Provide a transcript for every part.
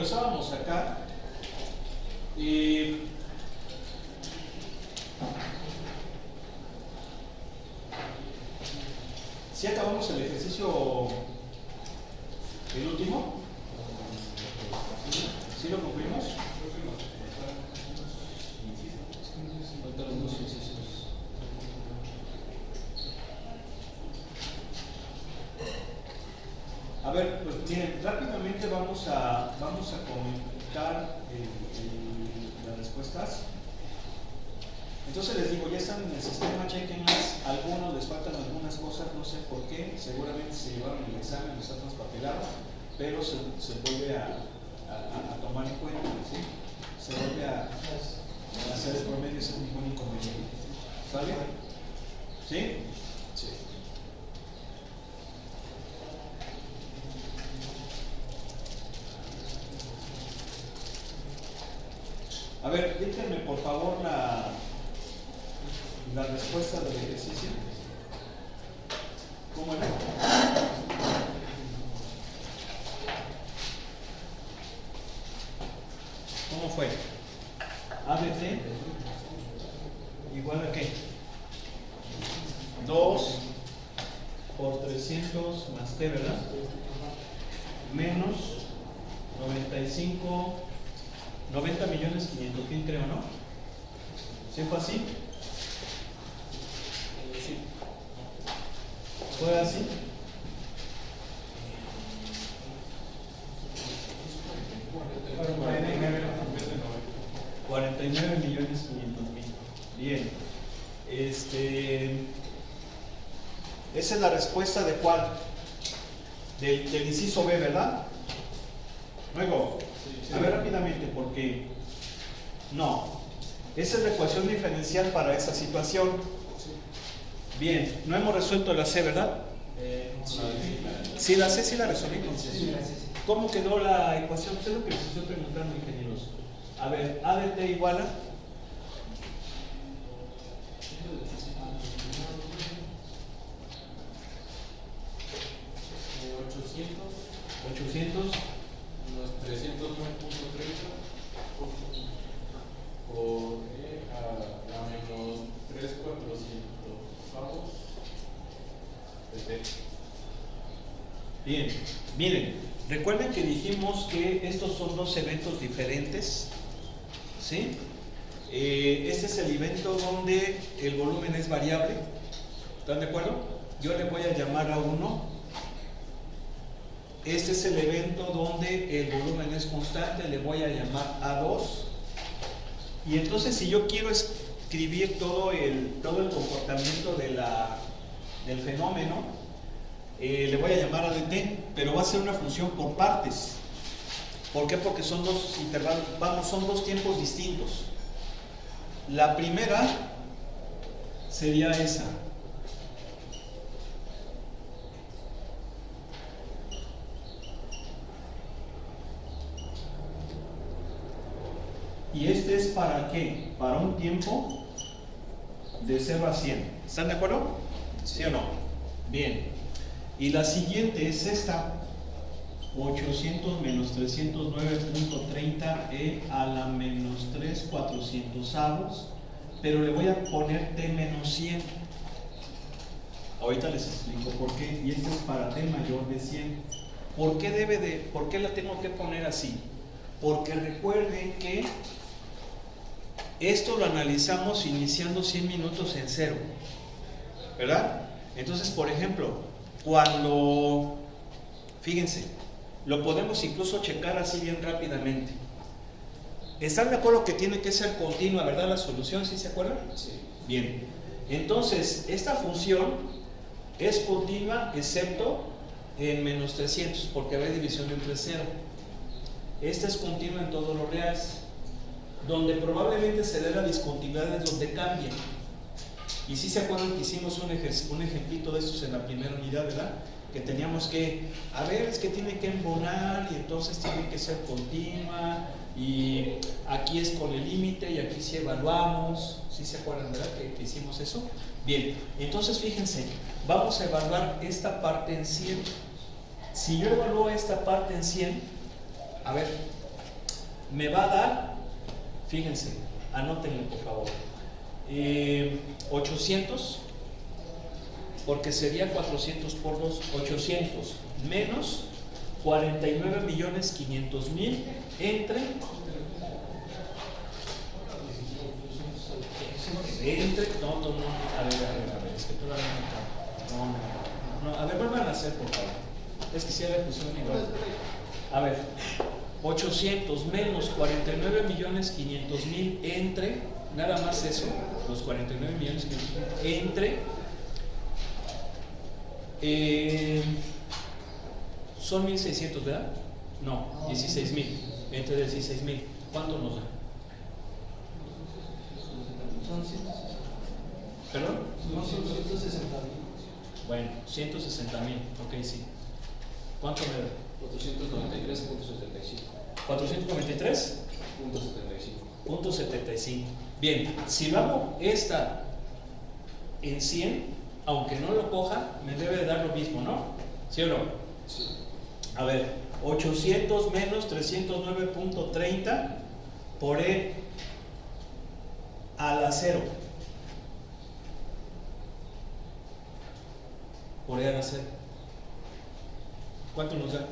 Bueno, estábamos acá y ¿sí acabamos el ejercicio, el último? ¿Sí lo cumplimos? A ver, pues miren, rápidamente vamos a comentar las respuestas. Entonces les digo, ya están en el sistema, chequenlas. Algunos les faltan algunas cosas, no sé por qué. Seguramente se llevaron el examen, está transpapelado, pero se vuelve a tomar en cuenta, ¿sí? Se vuelve a hacer el promedio sin ningún inconveniente. ¿Sale? ¿Sí? Sí. A ver, díganme por favor la respuesta del ejercicio. ¿Cómo era? ¿Cómo fue? ABT igual a qué? 2 por 300 más T, ¿verdad? Menos 90.500.000, creo, ¿no? ¿Sí fue así? Sí. ¿Fue así? $49.500.000. Bien. Esa es la respuesta de ¿cuál? Del inciso B, ¿verdad? Luego, a ver rápidamente, porque no. Esa es la ecuación diferencial para esa situación. Bien, no hemos resuelto la C, ¿verdad? Sí, la C sí la resolvimos. ¿Cómo quedó la ecuación? ¿Qué es lo que les estoy preguntando, ingenieros? A ver, A de T igual a 800 unos 309.30 por a menos 3,400 Bien, miren, recuerden que dijimos que estos son dos eventos diferentes, ¿sí? Este es el evento donde el volumen es variable, ¿están de acuerdo? Yo le voy a llamar a 1. Este es el evento donde el volumen es constante, le voy a llamar A2. Y entonces si yo quiero escribir todo el comportamiento del fenómeno, le voy a llamar A de T, pero va a ser una función por partes. ¿Por qué? Porque son dos intervalos, son dos tiempos distintos. La primera sería esa. ¿Y este es para qué? Para un tiempo de 0 a 100. ¿Están de acuerdo? ¿Sí o no? Bien. Y la siguiente es esta. 800 menos 309.30 e a la menos 3/400avos, pero le voy a poner t menos 100. Ahorita les explico por qué. Y este es para t mayor de 100. ¿Por qué la tengo que poner así? Porque recuerden que esto lo analizamos iniciando 100 minutos en 0, ¿verdad? Entonces, por ejemplo, fíjense, lo podemos incluso checar así bien rápidamente. ¿Están de acuerdo que tiene que ser continua, verdad, la solución? ¿Sí se acuerdan? Sí. Bien. Entonces, esta función es continua excepto en menos 300, porque hay división entre 0. Esta es continua en todos los reales. Donde probablemente se dé la discontinuidad es donde cambia. Y si se acuerdan que hicimos un ejemplito de estos en la primera unidad, ¿verdad? Que teníamos que, es que tiene que embonar y entonces tiene que ser continua y aquí es con el límite y aquí sí evaluamos. ¿Sí se acuerdan, verdad? Que hicimos eso. Bien, entonces fíjense, vamos a evaluar esta parte en 100. Si yo evalúo esta parte en 100, me va a dar, fíjense, anótenlo por favor, 800, porque sería 400 por 2, 800 menos 49.500.000 entre no, a ver, es que todavía no, a ver, vuelvan a hacer por favor, es que si ya le pusieron igual, a ver, 800 menos 49.500.000 entre, nada más eso, los 49.500.000 entre, son 1.600, ¿verdad? No, 16.000, entre 16.000, ¿cuánto nos da? Son 160. ¿Perdón? Son 160.000. Bueno, 160.000, ok, sí. ¿Cuánto me da? 493.75. 493.75. Bien, si lo hago esta en 100, aunque no lo coja, me debe de dar lo mismo, ¿no? ¿Sí o no? Sí. A ver, 800 menos 309.30 por E a la 0. Por E a la 0. ¿Cuánto nos da?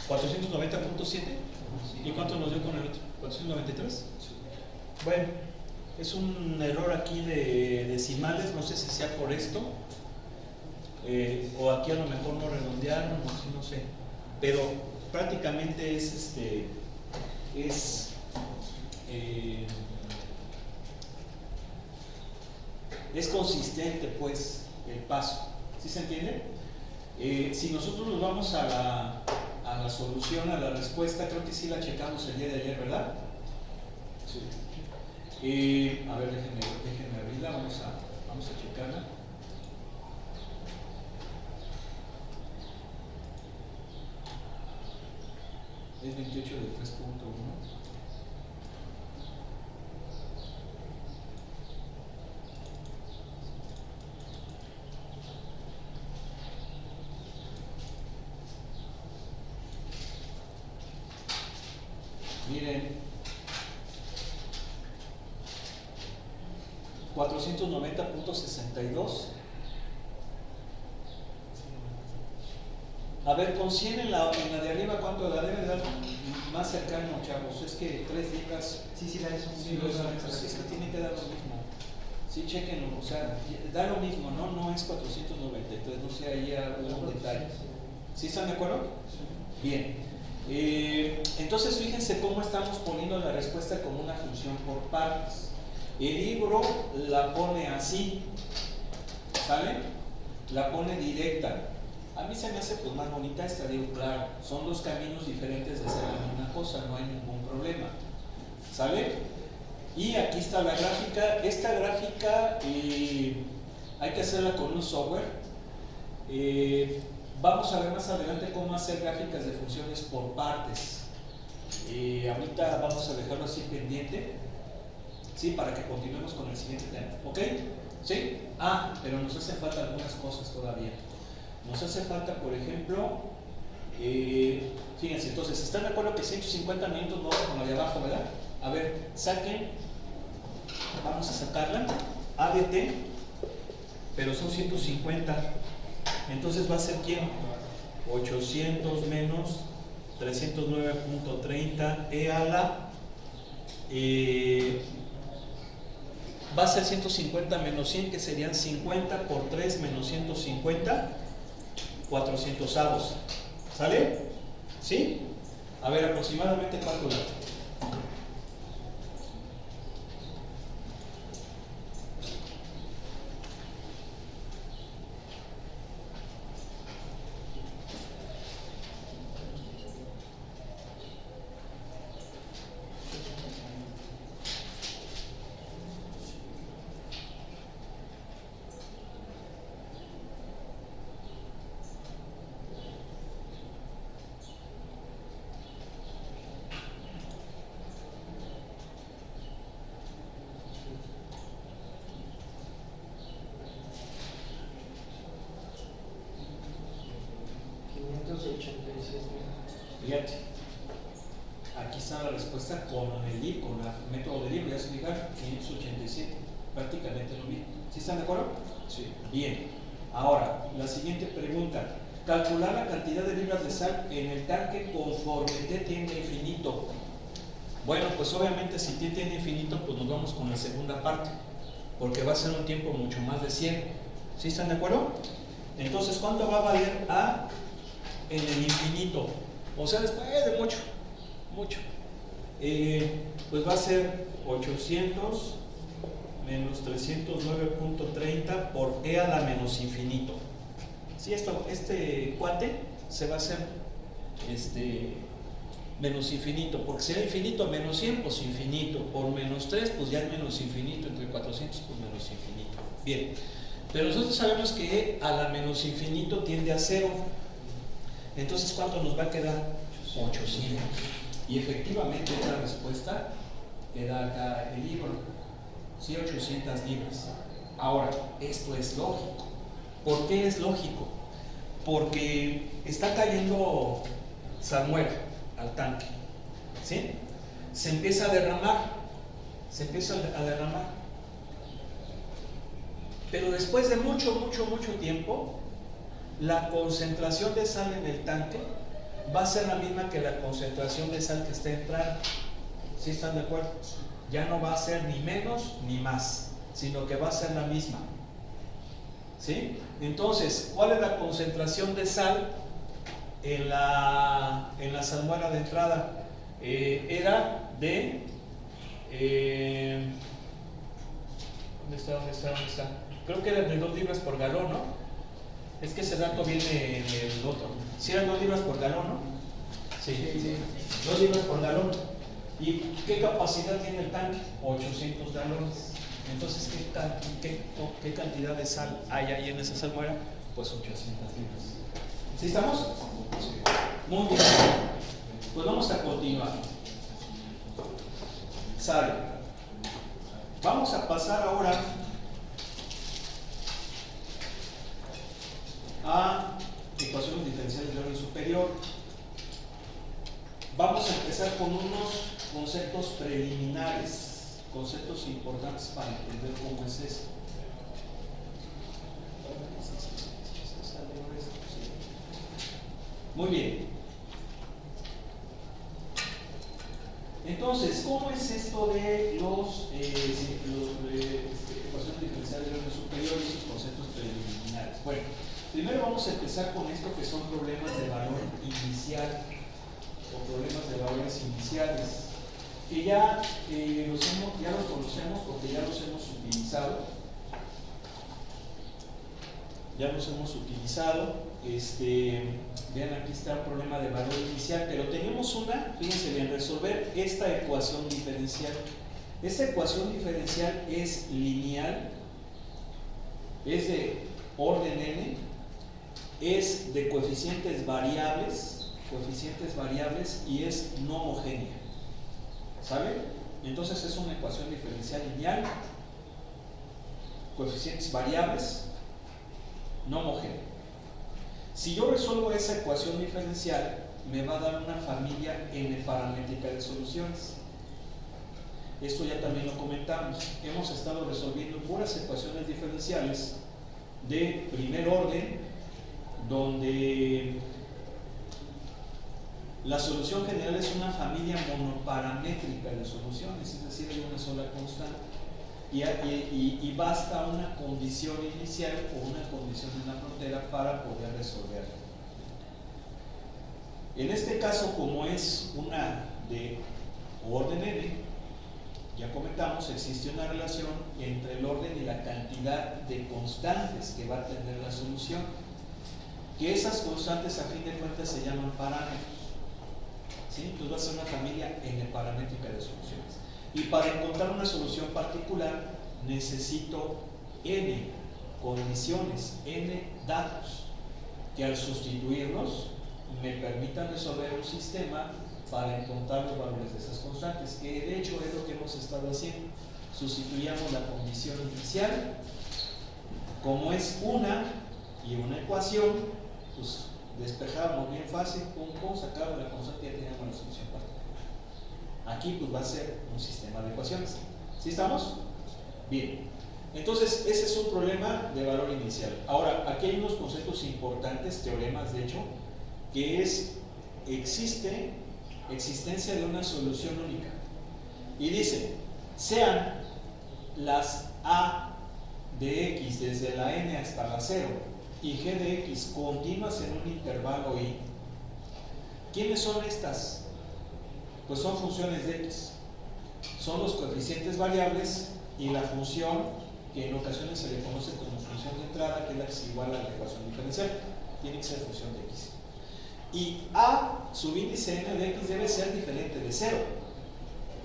¿490.7? ¿Y cuánto nos dio con el otro? ¿493? Bueno, es un error aquí de decimales, no sé si sea por esto, o aquí a lo mejor no redondearon, no sé, pero prácticamente es consistente pues el paso, ¿sí se entiende? Si nosotros nos vamos a la solución, a la respuesta, creo que sí la checamos el día de ayer, ¿verdad? Sí. A ver, déjenme abrirla, vamos a checarla. Es 28 de 3.1. Miren, 490.62. A ver, con 100 en la de arriba, ¿cuánto da? Debe dar más cercano, chavos. Es que 3 libras. Sí, da eso. Sí, pues es que tiene que dar lo mismo. Sí, chequenlo, o sea, da lo mismo, ¿no? No es 493, no sé, ahí algún detalle. ¿Sí están de acuerdo? Bien. Entonces, fíjense cómo estamos poniendo la respuesta como una función por partes. El libro la pone así, ¿sale? La pone directa. A mí se me hace pues más bonita esta, digo, claro, son dos caminos diferentes de hacer la misma cosa, no hay ningún problema, ¿sale? Y aquí está la gráfica. Esta gráfica hay que hacerla con un software. Vamos a ver más adelante cómo hacer gráficas de funciones por partes. Ahorita vamos a dejarlo así pendiente, ¿sí? Para que continuemos con el siguiente tema, ¿ok? ¿Sí? Pero nos hacen falta algunas cosas todavía. Nos hace falta, por ejemplo, fíjense, entonces, ¿están de acuerdo que 150 minutos no va con la de abajo, verdad? A ver, saquen, vamos a sacarla, ADT, pero son 150, entonces va a ser ¿quién? 800 menos 309.30 E a la, va a ser 150 menos 100, que serían 50 por 3 menos 150, 400avos, ¿sale? ¿Sí? A ver, aproximadamente cuánto da. Fíjate, aquí está la respuesta con el método de libro, ya se fijaron, 587, prácticamente lo mismo. ¿Sí están de acuerdo? Sí. Bien, ahora, la siguiente pregunta. Calcular la cantidad de libras de sal en el tanque conforme T tiende a infinito. Bueno, pues obviamente si T tiende a infinito, pues nos vamos con la segunda parte, porque va a ser un tiempo mucho más de 100. ¿Sí están de acuerdo? Entonces, ¿cuánto va a valer A en el infinito? O sea, después de mucho. Pues va a ser 800 menos 309.30 por E a la menos infinito. Si este cuate se va a hacer menos infinito, porque si era infinito menos 100, pues infinito, por menos 3, pues ya es menos infinito, entre 400, pues menos infinito. Bien, pero nosotros sabemos que E a la menos infinito tiende a 0. Entonces, ¿cuánto nos va a quedar? 800. Y efectivamente la respuesta queda acá el libro. Sí, 800 libras. Ahora, esto es lógico. ¿Por qué es lógico? Porque está cayendo salmuera al tanque. ¿Sí? Se empieza a derramar. Pero después de mucho tiempo, la concentración de sal en el tanque va a ser la misma que la concentración de sal que está entrando. ¿Sí están de acuerdo? Ya no va a ser ni menos ni más, sino que va a ser la misma. ¿Sí? Entonces, ¿cuál es la concentración de sal en la salmuera de entrada? Era de... ¿Dónde está? Creo que era de 2 libras por galón, ¿no? Es que ese dato viene en el otro. ¿Sí eran 2 libras por galón, no? Sí. 2 libras por galón. ¿Y qué capacidad tiene el tanque? 800 galones. Entonces, ¿qué cantidad de sal hay ahí en esa salmuera? Pues 800 libras. ¿Sí estamos? Sí. Muy bien. Pues vamos a continuar. Sale. Vamos a pasar ahora a ecuaciones diferenciales de orden superior. Vamos a empezar con unos conceptos preliminares, conceptos importantes para entender cómo es eso. Muy bien. Entonces, ¿cómo es esto de los ecuaciones diferenciales de orden superior y sus conceptos preliminares? Bueno, primero vamos a empezar con esto que son problemas de valor inicial o problemas de valores iniciales, que ya los conocemos porque ya los hemos utilizado. Vean, aquí está un problema de valor inicial, pero tenemos fíjense bien, resolver esta ecuación diferencial. Esta ecuación diferencial es lineal, es de orden n, es de coeficientes variables y es no homogénea. ¿Sabe? Entonces es una ecuación diferencial lineal, coeficientes variables, no homogénea. Si yo resuelvo esa ecuación diferencial, me va a dar una familia n paramétrica de soluciones. Esto ya también lo comentamos. Hemos estado resolviendo puras ecuaciones diferenciales de primer orden, donde la solución general es una familia monoparamétrica de soluciones, es decir, hay una sola constante. Y basta una condición inicial o una condición en la frontera para poder resolverla. En este caso, como es una de orden n, ya comentamos, existe una relación entre el orden y la cantidad de constantes que va a tener la solución, que esas constantes a fin de cuentas se llaman parámetros. ¿Sí? Entonces va a ser una familia n paramétrica de soluciones. Y para encontrar una solución particular necesito n condiciones, n datos, que al sustituirlos me permitan resolver un sistema para encontrar los valores de esas constantes, que de hecho es lo que hemos estado haciendo. Sustituíamos la condición inicial, como es una y una ecuación, pues Despejábamos bien fácil, pum, pum, sacábamos la constante y ya teníamos la solución particular. Aquí pues va a ser un sistema de ecuaciones. ¿Sí estamos? Bien. Entonces, ese es un problema de valor inicial. Ahora, aquí hay unos conceptos importantes, teoremas de hecho, que es, existencia de una solución única. Y dice, sean las A de X desde la N hasta la 0 y G de X continuas en un intervalo Y. ¿Quiénes son estas? Pues son funciones de X. Son los coeficientes variables y la función que en ocasiones se le conoce como función de entrada, que es la que es igual a la ecuación diferencial. Tiene que ser función de X. Y A, subíndice N de X debe ser diferente de 0.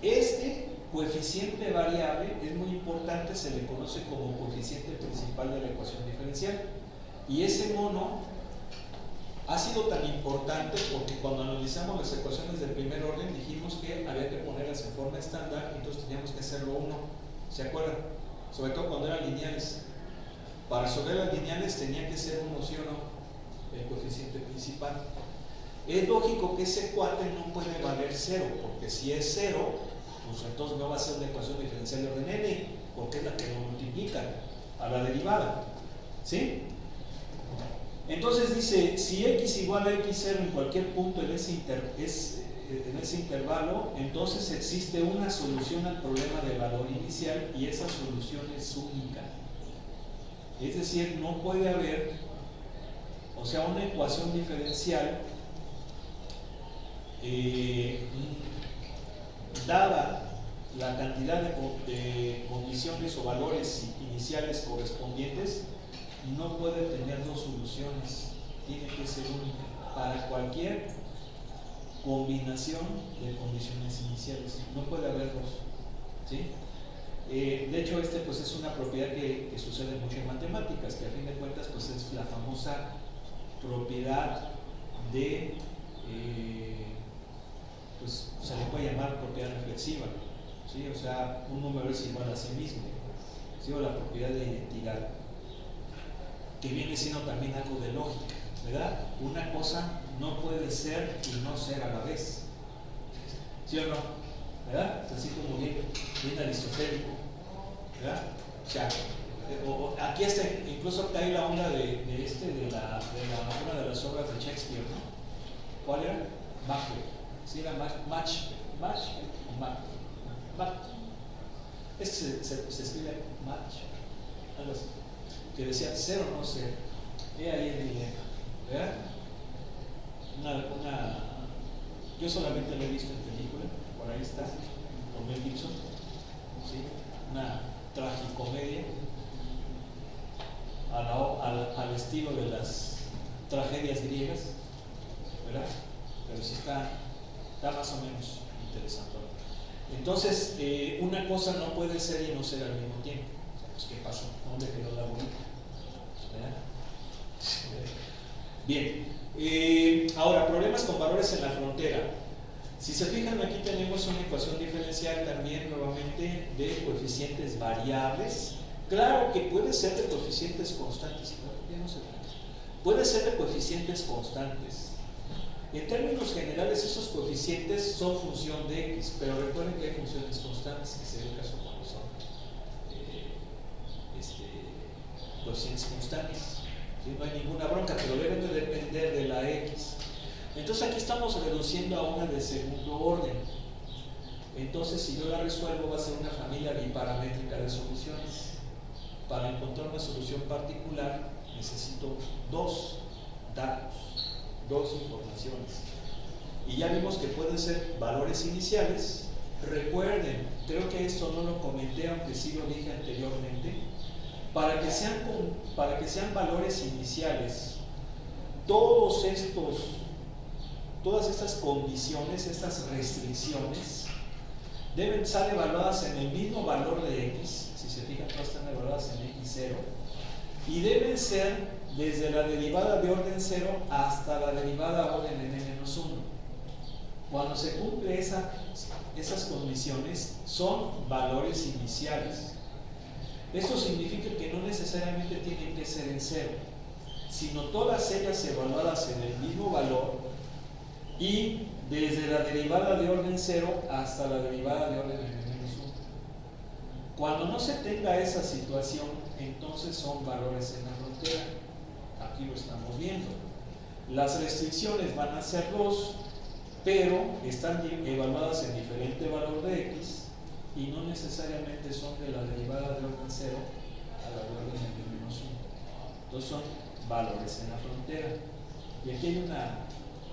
Este coeficiente variable es muy importante, se le conoce como coeficiente principal de la ecuación diferencial. Y ese mono ha sido tan importante porque cuando analizamos las ecuaciones del primer orden dijimos que había que ponerlas en forma estándar, entonces teníamos que hacerlo 1. ¿Se acuerdan? Sobre todo cuando eran lineales. Para resolver las lineales tenía que ser 1, ¿sí o no? El coeficiente principal. Es lógico que ese cuate no puede valer 0, porque si es 0, pues entonces no va a ser una ecuación diferencial de orden n, porque es la que lo multiplica a la derivada. ¿Sí? Entonces dice, si x igual a x0 en cualquier punto en ese intervalo, entonces existe una solución al problema de valor inicial y esa solución es única. Es decir, no puede haber, o sea, una ecuación diferencial dada la cantidad de condiciones o valores iniciales correspondientes, no puede tener dos soluciones, tiene que ser única para cualquier combinación de condiciones iniciales, no puede haber dos. ¿Sí? De hecho, pues es una propiedad que sucede mucho en matemáticas, que a fin de cuentas pues es la famosa propiedad de, pues se le puede llamar propiedad reflexiva, ¿sí? O sea, un número es igual a sí mismo, ¿sí? O la propiedad de identidad, que viene siendo también algo de lógica, ¿verdad? Una cosa no puede ser y no ser a la vez, ¿sí o no? ¿Verdad? Es así como bien aristotélico, ¿verdad? O sea, aquí está, incluso hay la onda de una de las obras de Shakespeare, ¿no? ¿Cuál era? Macbeth. ¿Sí era Macbeth? Es que se escribe match, algo así, que decía ser o no ser. He ahí el dilema, ¿verdad? Yo solamente lo he visto en película, por ahí está, con Mel Gibson, ¿sí? Una tragicomedia al estilo de las tragedias griegas, ¿verdad? Pero sí está más o menos interesante. Entonces, una cosa no puede ser y no ser al mismo tiempo. Pues, ¿qué pasó? ¿Dónde quedó la bolita? ¿Verdad? Bien, ahora, problemas con valores en la frontera. Si se fijan, aquí tenemos una ecuación diferencial también nuevamente de coeficientes variables. Claro que puede ser de coeficientes constantes, puede ser de coeficientes constantes. En términos generales, esos coeficientes son función de x, pero recuerden que hay funciones constantes, que sería el caso cuando son coeficientes constantes. ¿Sí? No hay ninguna bronca, pero deben de depender de la x. Entonces aquí estamos reduciendo a una de segundo orden. Entonces, si yo la resuelvo, va a ser una familia biparamétrica de soluciones. Para encontrar una solución particular, necesito dos datos, dos informaciones. Y ya vimos que pueden ser valores iniciales. Recuerden, creo que esto no lo comenté, aunque sí lo dije anteriormente. Para que sean valores iniciales, todas estas condiciones, estas restricciones, deben estar evaluadas en el mismo valor de x. Si se fijan, todas están evaluadas en x0, y deben ser desde la derivada de orden 0 hasta la derivada orden n-1. Cuando se cumple esas condiciones, son valores iniciales. Esto significa que no necesariamente tienen que ser en 0. sino todas ellas evaluadas en el mismo valor y desde la derivada de orden 0 hasta la derivada de orden n-1. Cuando no se tenga esa situación, entonces son valores en la frontera. Aquí lo estamos viendo. Las restricciones van a ser 2, pero están evaluadas en diferente valor de x y no necesariamente son de la derivada de orden 0 a la de orden n-1. Entonces son valores en la frontera. Y aquí hay una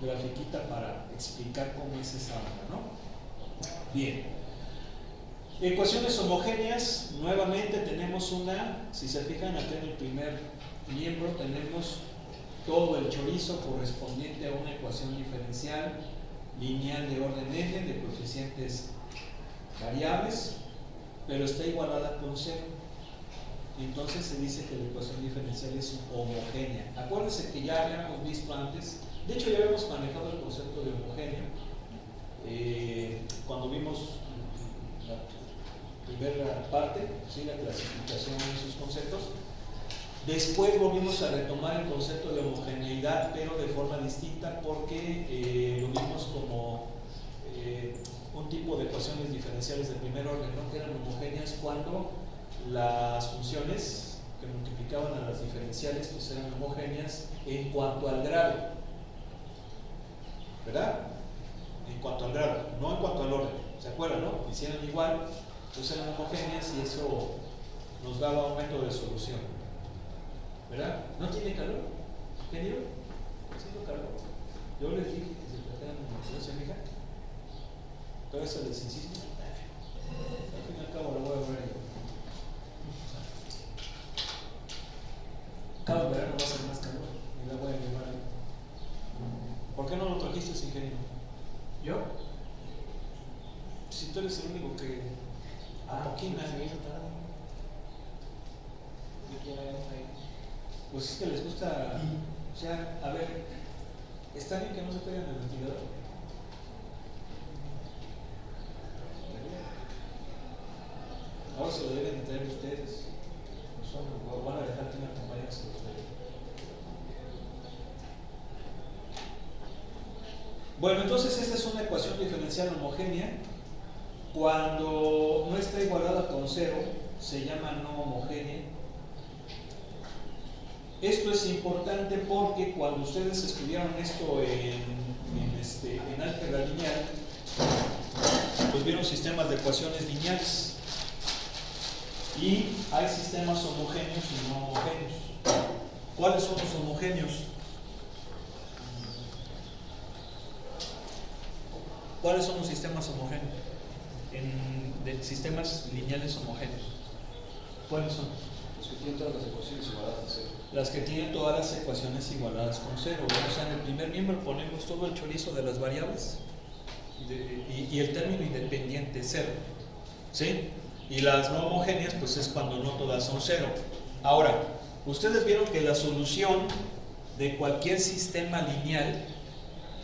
grafiquita para explicar cómo es esa onda, ¿no? Bien. Ecuaciones homogéneas, nuevamente tenemos una, si se fijan acá en el primer miembro, tenemos todo el chorizo correspondiente a una ecuación diferencial lineal de orden n, de coeficientes variables, pero está igualada con 0. Entonces se dice que la ecuación diferencial es homogénea. Acuérdense que ya habíamos visto antes, de hecho ya habíamos manejado el concepto de homogéneo cuando vimos la primera parte, ¿sí? La clasificación de sus conceptos. Después volvimos a retomar el concepto de homogeneidad, pero de forma distinta, porque lo vimos como un tipo de ecuaciones diferenciales de primer orden, ¿no? Que eran homogéneas cuando las funciones que multiplicaban a las diferenciales pues eran homogéneas en cuanto al grado, ¿verdad? En cuanto al grado, no en cuanto al orden. ¿Se acuerdan, no? Hicieron igual, pues eran homogéneas y eso nos daba un método de solución, ¿verdad? ¿No tiene calor? ¿Ingeniero? ¿Haciendo calor? Yo les dije que se trataran de ¿no se fija? Todo eso les insisto. Al fin y al cabo lo voy a ver yo. Cada verano va a ser más calor y la voy a llevar ahí. ¿Por qué no lo trajiste, ingeniero? ¿Yo? Si tú eres el único que apoquina. Pues es que les gusta, o sea, a ver, ¿está bien que no se peguen el ventilador? Ahora se lo deben de traer ustedes. O van a dejar que una compañera se los traiga. Bueno, entonces esta es una ecuación diferencial homogénea. Cuando no está igualada con 0, se llama no homogénea. Esto es importante porque cuando ustedes estudiaron esto en álgebra lineal, pues vieron sistemas de ecuaciones lineales. Y hay sistemas homogéneos y no homogéneos. ¿Cuáles son los homogéneos? ¿Cuáles son los sistemas homogéneos? De sistemas lineales homogéneos. ¿Cuáles son? Los que tienen todas las ecuaciones igualadas a 0. Las que tienen todas las ecuaciones igualadas con 0. O sea, en el primer miembro ponemos todo el chorizo de las variables y el término independiente 0. ¿Sí? Y las no homogéneas, pues es cuando no todas son 0. Ahora, ustedes vieron que la solución de cualquier sistema lineal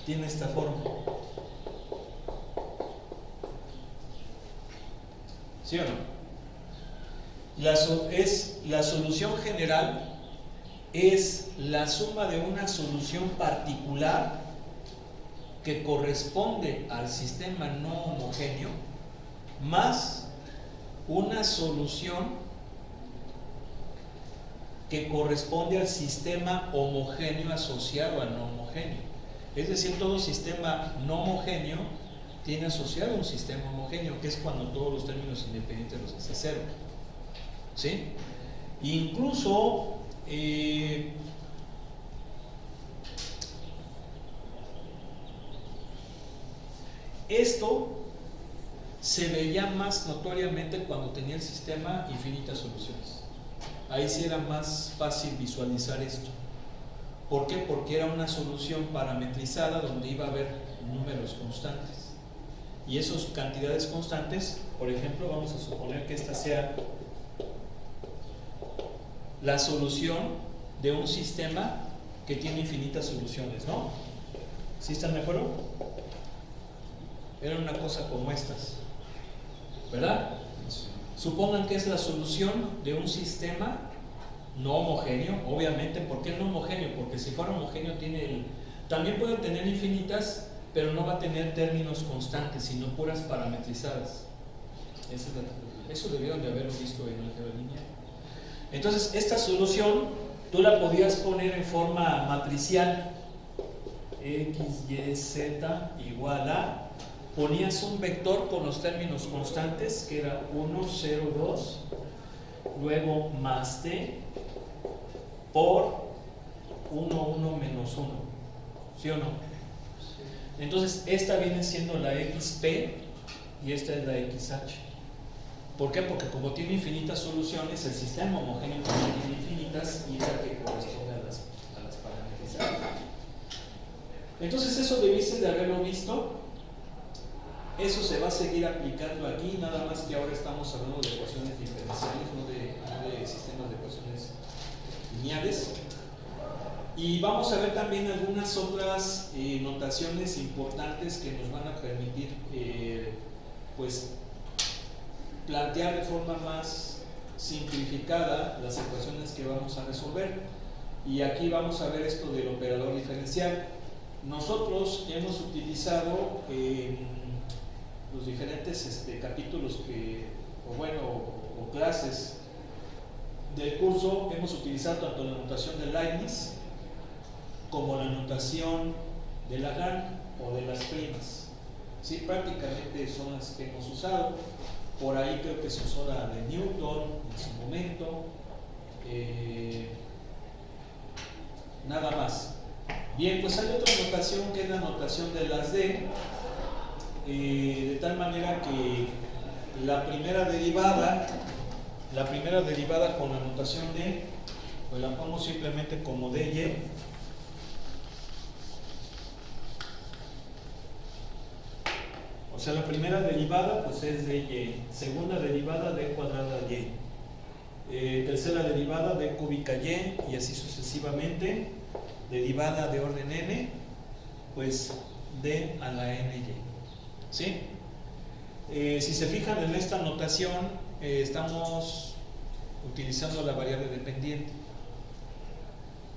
tiene esta forma. ¿Sí o no? La solución general es la suma de una solución particular que corresponde al sistema no homogéneo más una solución que corresponde al sistema homogéneo asociado al no homogéneo. Es decir, todo sistema no homogéneo tiene asociado un sistema homogéneo, que es cuando todos los términos independientes los hace 0. ¿Sí? Incluso esto se veía más notoriamente cuando tenía el sistema infinitas soluciones. Ahí sí era más fácil visualizar esto. ¿Por qué? Porque era una solución parametrizada donde iba a haber números constantes. Y esas cantidades constantes, por ejemplo, vamos a suponer que esta sea la solución de un sistema que tiene infinitas soluciones, ¿no? ¿Sí están de acuerdo? Era una cosa como estas, ¿verdad? Sí. Supongan que es la solución de un sistema no homogéneo, obviamente. ¿Por qué no homogéneo? Porque si fuera homogéneo también puede tener infinitas, pero no va a tener términos constantes, sino puras parametrizadas. Eso debieron de haberlo visto en álgebra lineal. Entonces, esta solución tú la podías poner en forma matricial. X, Y, Z igual a, ponías un vector con los términos constantes, que era 1, 0, 2, luego más t por 1, 1 menos 1, ¿sí o no? Entonces esta viene siendo la XP y esta es la XH. ¿Por qué? Porque como tiene infinitas soluciones, el sistema homogéneo también tiene infinitas y es la que corresponde a las parametrizadas. Entonces eso debiste de haberlo visto. Eso se va a seguir aplicando aquí, nada más que ahora estamos hablando de ecuaciones diferenciales, no de sistemas de ecuaciones lineales. Y vamos a ver también algunas otras notaciones importantes que nos van a permitir pues plantear de forma más simplificada las ecuaciones que vamos a resolver. Y aquí vamos a ver esto del operador diferencial. Nosotros hemos utilizado los diferentes capítulos o clases del curso, hemos utilizado tanto la notación de Leibniz como la notación de Lagrange o de las primas. Sí, prácticamente son las que hemos usado. Por ahí creo que se usó la de Newton en su momento. Nada más. Bien, pues hay otra notación que es la notación de las D, de tal manera que la primera derivada con la notación D, pues la pongo simplemente como dy. O sea, la primera derivada pues es dy, segunda derivada d cuadrada y, tercera derivada d cúbica y así sucesivamente. Derivada de orden n, pues d a la ny. ¿Sí? Si se fijan en esta notación, estamos utilizando la variable dependiente.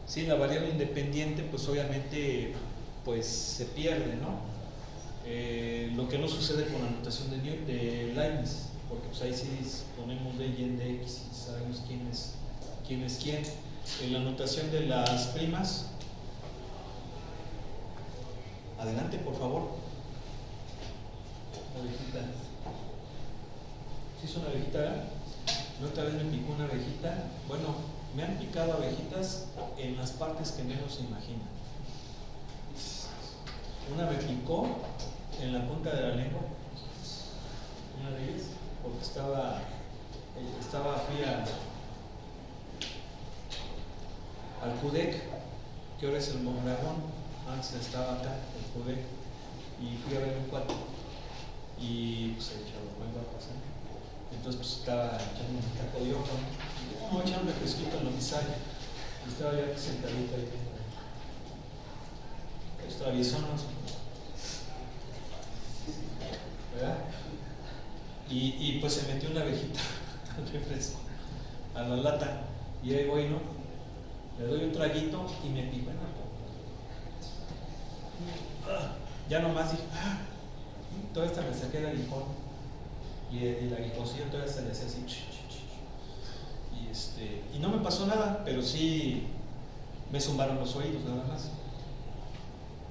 ¿Sí? La variable independiente, pues obviamente pues se pierde, ¿no? Lo que no sucede con la notación de Leibniz, porque pues ahí sí ponemos d y en dx y sabemos quién es quién. En la notación de las primas, adelante por favor. Abejita. ¿Sí es una abejita? ¿No otra vez me picó una abejita? Bueno, me han picado abejitas en las partes que menos se imaginan. Una me picó en la punta de la lengua, una de ellas, porque fui al Cudec, que ahora es el Mondragón, antes estaba acá, el Cudec, y fui a ver un cuate, y pues el chavo vuelve a pasar. Entonces pues estaba echando un taco de ojo, ¿no? Echando refresquito en la misaya, y estaba ya sentadito ahí. Es traviesón, ¿verdad? Y pues se metió una abejita al refresco, a la lata, y ahí voy, ¿no? Le doy un traguito y me pico en la boca. Ya nomás dije, toda esta me saqué el aguijón, y el aguijoncillo todavía se le hacía así, y no me pasó nada, pero sí me zumbaron los oídos nada más.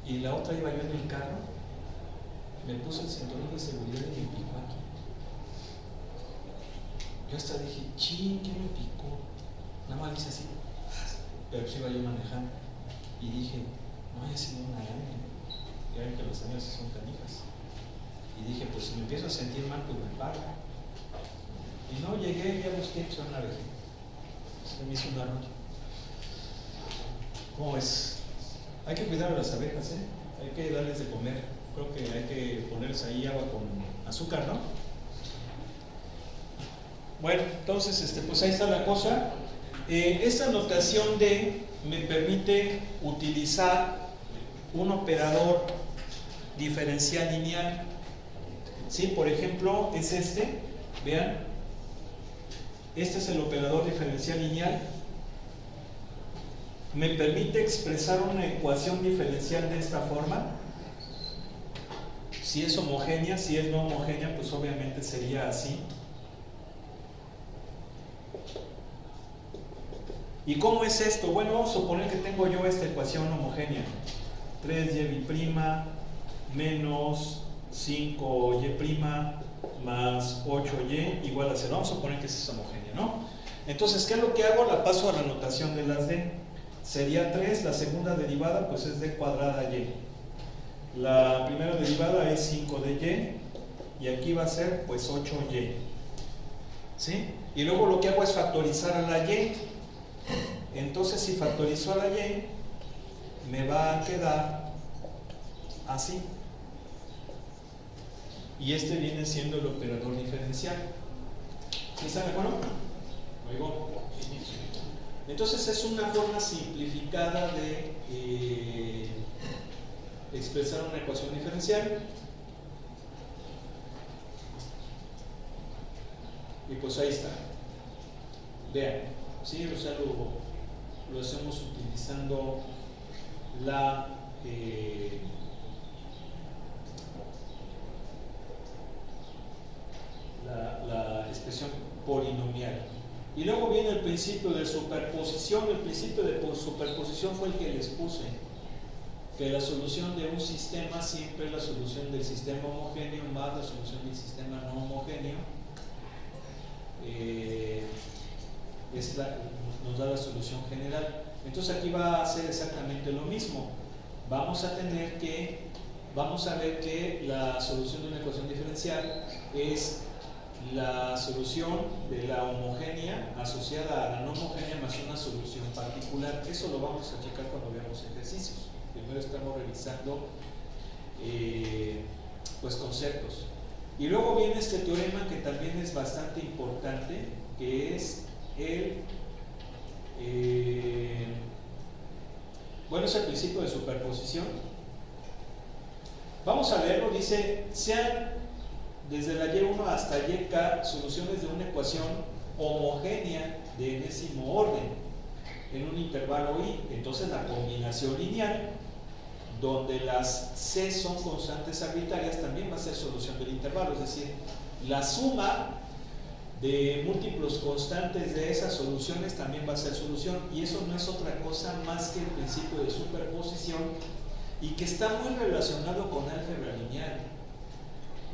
Y la otra iba yo en el carro, me puse el cinturón de seguridad y me picó aquí. Yo hasta dije, ching, ¿qué me picó? Nada más hice así, pero pues iba yo manejando y dije, no haya sido una araña. Ya ven que las arañas son canijas. Y dije, pues si me empiezo a sentir mal, pues me paro. Y no, llegué y ya busqué, pues una abejita. Se me hizo un arroyo. ¿Cómo es? Hay que cuidar a las abejas, hay que darles de comer. Creo que hay que ponerles ahí agua con azúcar, ¿no? Bueno, entonces, pues ahí está la cosa. Esta notación D me permite utilizar un operador diferencial lineal. ¿Sí? Por ejemplo, es este. Vean. Este es el operador diferencial lineal. me permite expresar una ecuación diferencial de esta forma. Si es homogénea, si es no homogénea, pues obviamente sería así. ¿Y cómo es esto? Bueno, vamos a suponer que tengo yo esta ecuación homogénea. 3y' menos 5y' más 8y igual a 0. Vamos a suponer que es homogénea, ¿no? Entonces, ¿qué es lo que hago? La paso a la notación de las d. Sería 3, la segunda derivada pues es d cuadrada y. La primera derivada es 5 de y aquí va a ser pues 8y. ¿Sí? Y luego lo que hago es factorizar a la y. Entonces, si factorizo a la y, me va a quedar así. Y este viene siendo el operador diferencial. ¿Sí están de acuerdo? Oigo. Entonces es una forma simplificada de expresar una ecuación diferencial. Y pues ahí está. Vean, ¿sí? O sea, lo hacemos utilizando la expresión polinomial. Y luego viene el principio de superposición. El principio de superposición fue el que les puse, que la solución de un sistema siempre es la solución del sistema homogéneo más la solución del sistema no homogéneo. Nos da la solución general. Entonces aquí va a ser exactamente lo mismo. Vamos a ver que la solución de una ecuación diferencial es la solución de la homogénea asociada a la no homogénea más una solución particular. Eso lo vamos a checar cuando veamos ejercicios. Primero estamos revisando pues conceptos. Y luego viene este teorema que también es bastante importante, que es bueno, es el principio de superposición. Vamos a leerlo. Dice: sean desde la y1 hasta yk soluciones de una ecuación homogénea de enésimo orden en un intervalo i. Entonces la combinación lineal, donde las c son constantes arbitrarias, también va a ser solución del intervalo. Es decir, la suma de múltiplos constantes de esas soluciones también va a ser solución. Y eso no es otra cosa más que el principio de superposición, y que está muy relacionado con álgebra lineal.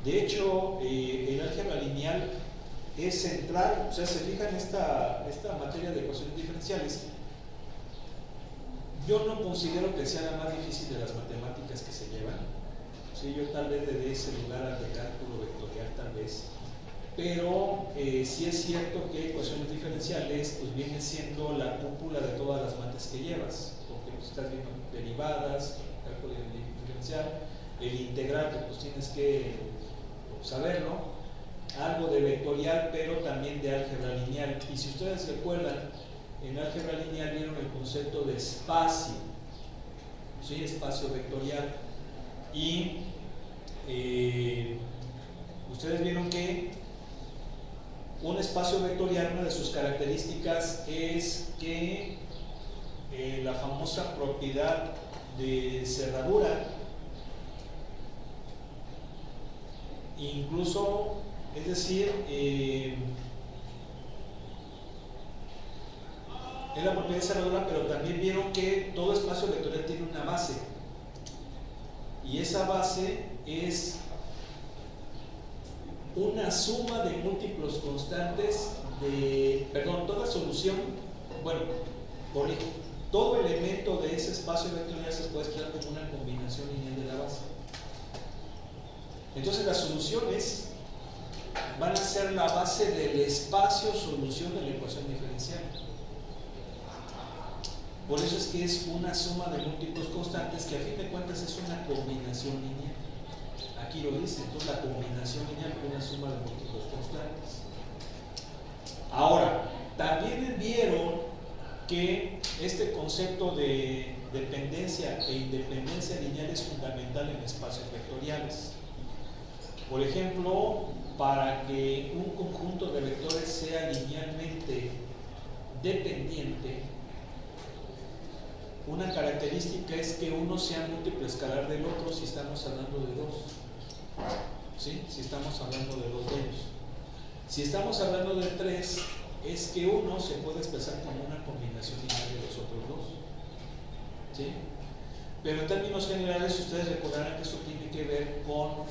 De hecho, el álgebra lineal es central. O sea, se fijan en esta materia de ecuaciones diferenciales. Yo no considero que sea la más difícil de las matemáticas que se llevan. Sí, yo tal vez le dé ese lugar al de cálculo vectorial, tal vez. Pero sí es cierto que ecuaciones diferenciales pues vienen siendo la cúpula de todas las mates que llevas, porque pues, estás viendo derivadas, cálculo diferencial, el integral que pues tienes que saberlo, algo de vectorial, pero también de álgebra lineal. Y si ustedes recuerdan, en álgebra lineal vieron el concepto de espacio, ¿sí? Espacio vectorial. Y ustedes vieron que un espacio vectorial, una de sus características es que la famosa propiedad de cerradura, incluso, es decir, es la propiedad de cerradura, pero también vieron que todo espacio vectorial tiene una base, y esa base es una suma de múltiplos constantes toda solución, todo elemento de ese espacio vectorial se puede expresar como una combinación lineal de la base. Entonces las soluciones van a ser la base del espacio solución de la ecuación diferencial. Por eso es que es una suma de múltiplos constantes, que a fin de cuentas es una combinación lineal. Aquí lo dice. Entonces la combinación lineal es una suma de múltiplos constantes. Ahora, también vieron que este concepto de dependencia e independencia lineal es fundamental en espacios vectoriales. Por ejemplo, para que un conjunto de vectores sea linealmente dependiente, una característica es que uno sea múltiplo escalar del otro si estamos hablando de dos. ¿Sí? Si estamos hablando de dos de ellos. Si estamos hablando de tres, es que uno se puede expresar como una combinación lineal de los otros dos. ¿Sí? Pero en términos generales, ustedes recordarán que eso tiene que ver con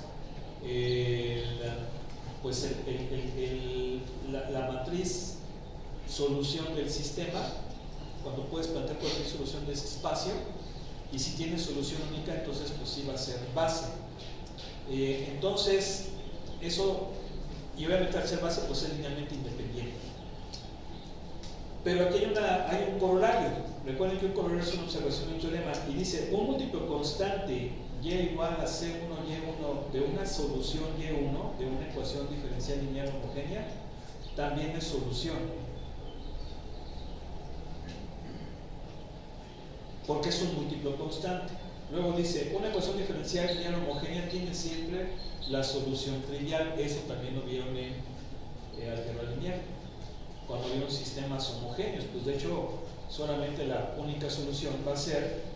la matriz solución del sistema, cuando puedes plantear cualquier solución de ese espacio, y si tienes solución única, entonces pues sí va a ser base. Entonces, eso, y obviamente al ser base, pues es linealmente independiente. Pero aquí hay un corolario. Recuerden que un corolario es una observación de un teorema, y dice, un múltiplo constante y igual a C1, Y1 de una solución Y1, de una ecuación diferencial lineal homogénea, también es solución. Porque es un múltiplo constante. Luego dice, una ecuación diferencial lineal homogénea tiene siempre la solución trivial. Eso también lo vieron en álgebra lineal, cuando vieron sistemas homogéneos. Pues de hecho, solamente la única solución va a ser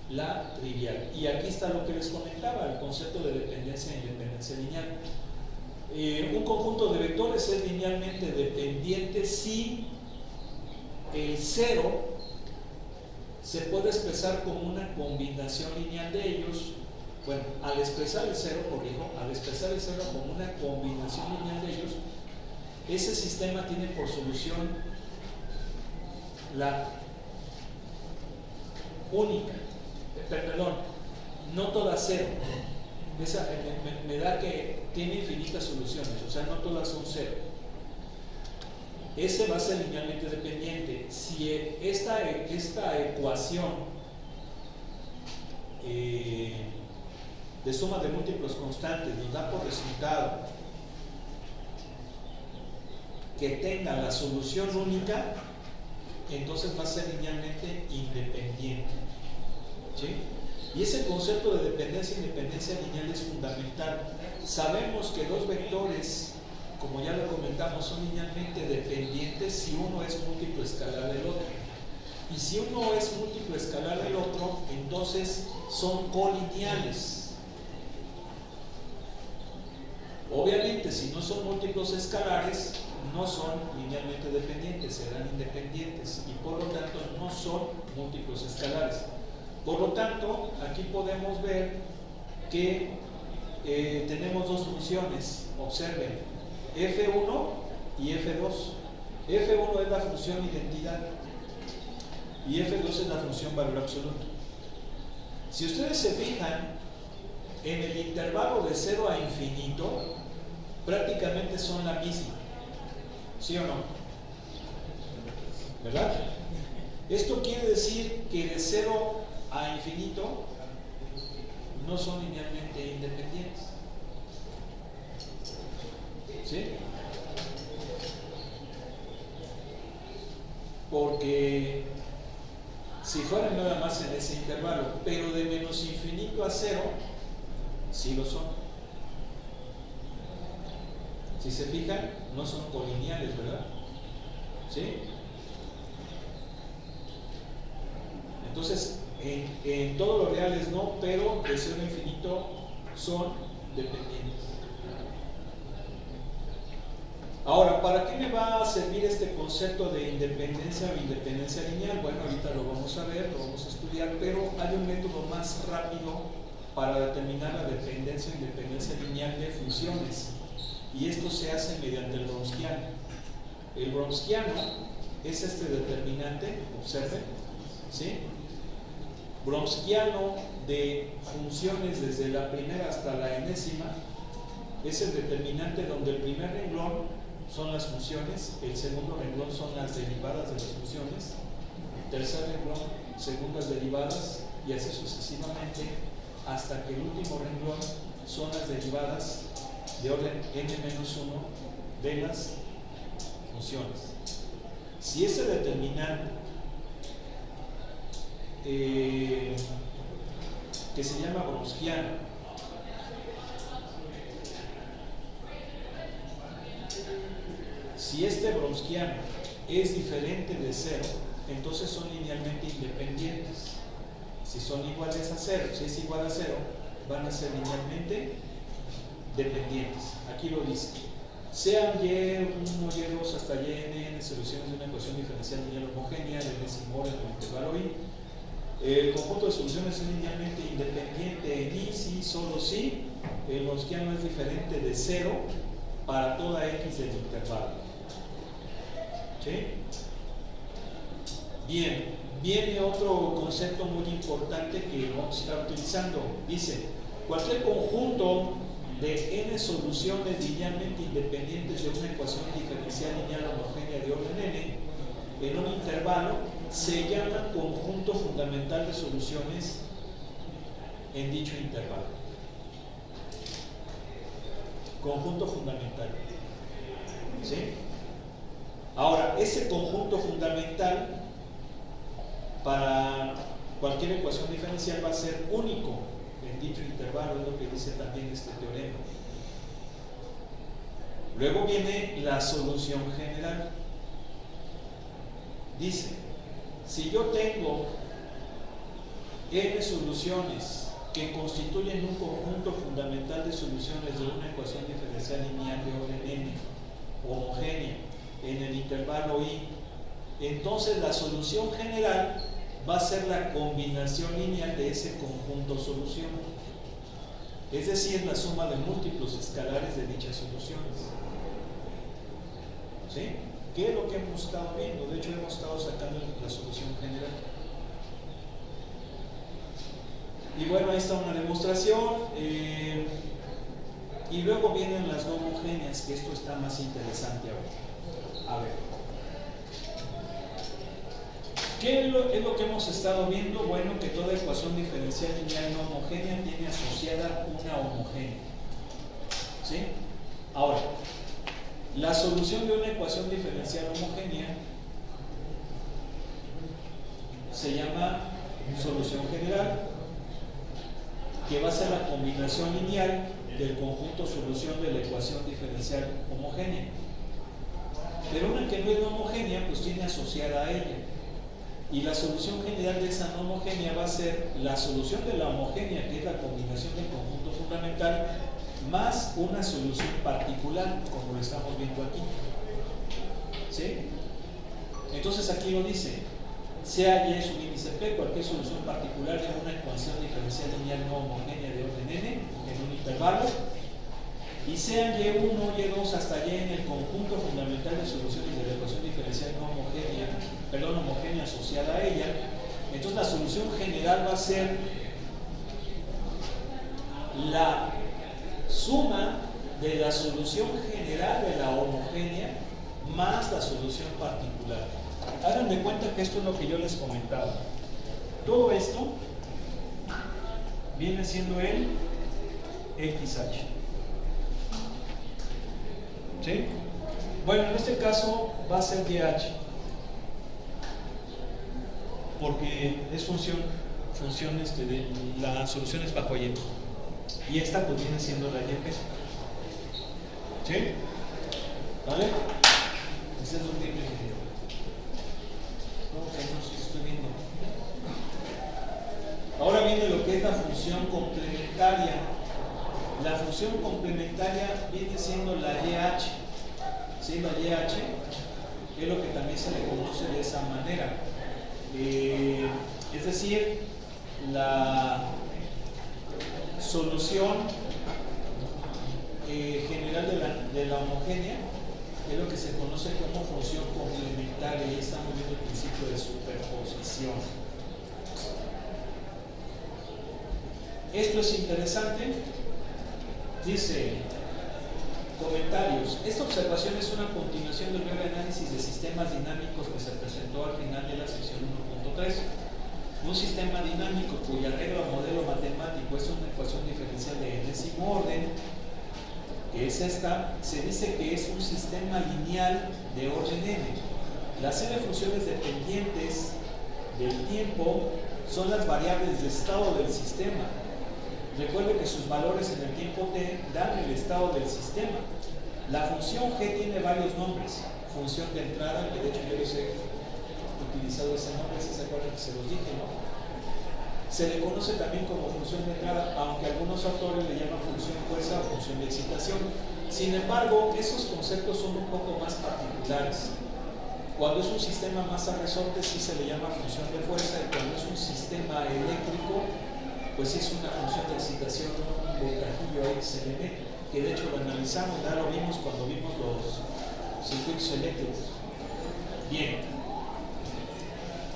la trivial. Y aquí está lo que les comentaba, el concepto de dependencia e independencia lineal. Un conjunto de vectores es linealmente dependiente si el cero se puede expresar como una combinación lineal de ellos. Bueno, al expresar el cero, al expresar el cero como una combinación lineal de ellos, ese sistema tiene por solución la única, perdón, no toda cero. Me da que tiene infinitas soluciones, o sea, no todas son cero. Ese va a ser linealmente dependiente. Si esta ecuación de suma de múltiplos constantes nos da por resultado que tenga la solución única, entonces va a ser linealmente independiente. ¿Sí? Y ese concepto de dependencia e independencia lineal es fundamental. Sabemos que dos vectores, como ya lo comentamos, son linealmente dependientes si uno es múltiplo escalar del otro. Y si uno es múltiplo escalar del otro, entonces son colineales. Obviamente, si no son múltiplos escalares, no son linealmente dependientes, serán independientes y por lo tanto no son múltiplos escalares. Por lo tanto, aquí podemos ver que tenemos dos funciones. Observen, F1 y F2. F1 es la función identidad y F2 es la función valor absoluto. Si ustedes se fijan, en el intervalo de 0 a infinito, prácticamente son la misma. ¿Sí o no? ¿Verdad? Esto quiere decir que de 0 a infinito no son linealmente independientes. ¿Sí? Porque si fueran nada más en ese intervalo, pero de menos infinito a 0, sí lo son. Si se fijan, no son colineales, ¿verdad? ¿Sí? Entonces, en todos los reales no, pero de 0 a infinito son dependientes. Ahora, ¿para qué me va a servir este concepto de independencia o independencia lineal? Bueno, ahorita lo vamos a ver, lo vamos a estudiar, pero hay un método más rápido para determinar la dependencia o independencia lineal de funciones. Y esto se hace mediante el Brownskiano. El Brownskiano es este determinante, observen, ¿sí? Brownskiano de funciones desde la primera hasta la enésima es el determinante donde el primer renglón son las funciones, el segundo renglón son las derivadas de las funciones, el tercer renglón, segundas derivadas, y así sucesivamente, hasta que el último renglón son las derivadas de orden n-1 de las funciones. Si ese determinante que se llama Brownskiano si este Brownskiano es diferente de 0, entonces son linealmente independientes. si son iguales a 0, si es igual a 0, van a ser linealmente dependientes. Aquí lo dice. Sean y1, y2 hasta yn soluciones de una ecuación diferencial lineal homogénea de decimores del intervalo i. El conjunto de soluciones es linealmente independiente en i, si, solo si el gaussiano es diferente de 0 para toda x del intervalo. ¿Sí? Bien, viene otro concepto muy importante que vamos a estar utilizando. Dice, cualquier conjunto de n soluciones linealmente independientes de una ecuación diferencial lineal homogénea de orden n en un intervalo se llama conjunto fundamental de soluciones en dicho intervalo. Conjunto fundamental. ¿Sí? Ahora, ese conjunto fundamental para cualquier ecuación diferencial va a ser único en dicho intervalo, es lo que dice también este teorema. Luego viene la solución general. Dice, si yo tengo n soluciones que constituyen un conjunto fundamental de soluciones de una ecuación diferencial lineal de orden n homogénea en el intervalo i, entonces la solución general va a ser la combinación lineal de ese conjunto solución, es decir, la suma de múltiplos escalares de dichas soluciones. ¿Sí? ¿Qué es lo que hemos estado viendo? De hecho, hemos estado sacando la solución general. Y bueno, ahí está una demostración. Y luego vienen las no homogéneas, que esto está más interesante ahora. A ver. ¿Qué es lo que hemos estado viendo? Bueno, que toda ecuación diferencial lineal no homogénea tiene asociada una homogénea. ¿Sí? Ahora, la solución de una ecuación diferencial homogénea se llama solución general, que va a ser la combinación lineal del conjunto solución de la ecuación diferencial homogénea. Pero una que no es no homogénea, pues tiene asociada a ella. Y la solución general de esa no homogénea va a ser la solución de la homogénea, que es la combinación del conjunto fundamental, más una solución particular, como lo estamos viendo aquí. ¿Sí? Entonces aquí lo dice, sea y es un índice P, cualquier solución particular de una ecuación diferencial lineal no homogénea de orden n en un intervalo, y sean y1, y2 hasta y en el conjunto fundamental de soluciones de la ecuación diferencial no homogénea, homogénea asociada a ella. Entonces la solución general va a ser la suma de la solución general de la homogénea más la solución particular. Hagan de cuenta que esto es lo que yo les comentaba. Todo esto viene siendo el XH. ¿Sí? Bueno, en este caso va a ser YH, porque es función de las soluciones bajo Y. Y esta pues viene siendo la YP. ¿Sí? ¿Vale? Ese es un triple video. No, que no sé si estoy viendo. Ahora viene lo que es la función complementaria. La función complementaria viene siendo la YH. ¿Sí? La YH es lo que también se le conoce de esa manera. Es decir, la solución general de la homogénea es lo que se conoce como función complementaria, y estamos viendo el principio de superposición. Esto es interesante. Dice, comentarios. Esta observación es una continuación del breve análisis de sistemas dinámicos que se presentó al final de la sección 1.3. Un sistema dinámico cuya regla o modelo matemático es una ecuación diferencial de enésimo orden, que es esta, se dice que es un sistema lineal de orden n. Las serie de funciones dependientes del tiempo son las variables de estado del sistema. Recuerde que sus valores en el tiempo t dan el estado del sistema. La función g tiene varios nombres. Función de entrada, que de hecho yo les he utilizado ese nombre, si se acuerdan que se los dije, ¿no? Se le conoce también como función de entrada, aunque algunos autores le llaman función fuerza o función de excitación. Sin embargo, esos conceptos son un poco más particulares. Cuando es un sistema masa resorte sí se le llama función de fuerza, y cuando es un sistema eléctrico pues sí es una función de excitación, un voltajillo XLM, que de hecho lo analizamos, ya lo vimos cuando vimos los circuitos eléctricos. Bien,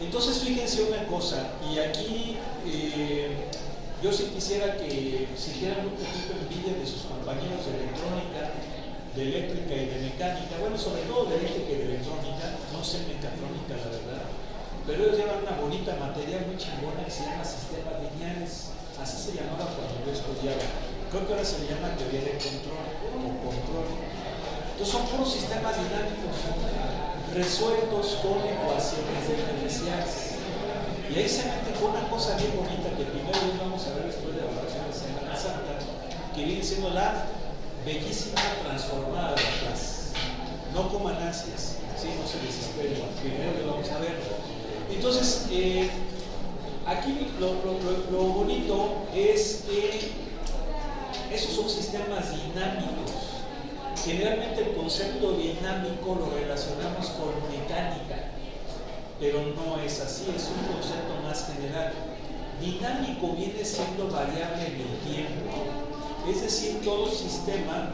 entonces fíjense una cosa, y aquí yo sí quisiera que sintieran un poquito envidia de sus compañeros de electrónica, de eléctrica y de mecánica, bueno, sobre todo de eléctrica y de electrónica, no sé mecatrónica la verdad, pero ellos llevan una bonita materia muy chingona que se llama sistemas lineales, así se llamaba cuando yo estudiaba, creo que ahora se le llama teoría de control o control. Entonces son puros sistemas dinámicos resueltos con ecuaciones diferenciales, y ahí se meten con una cosa bien bonita que primero vamos a ver después de la vacación de Semana Santa, que viene siendo la bellísima transformada de Laplace. No coman ansias, ¿sí? No se desesperen, primero lo vamos a ver. Entonces, aquí lo bonito es que esos son sistemas dinámicos. Generalmente el concepto dinámico lo relacionamos con mecánica, pero no es así, es un concepto más general. Dinámico viene siendo variable en el tiempo, es decir, todo sistema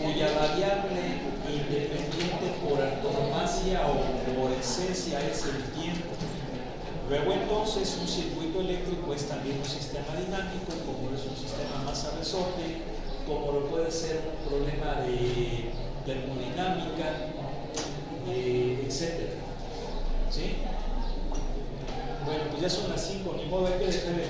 cuya variable independiente por antonomasia o por esencia es el tiempo. Luego entonces un circuito eléctrico es también un sistema dinámico, como es un sistema masa resorte, como lo puede ser un problema de termodinámica, etc. ¿Sí? Bueno, pues ya son las 5, ni modo, hay que dejar de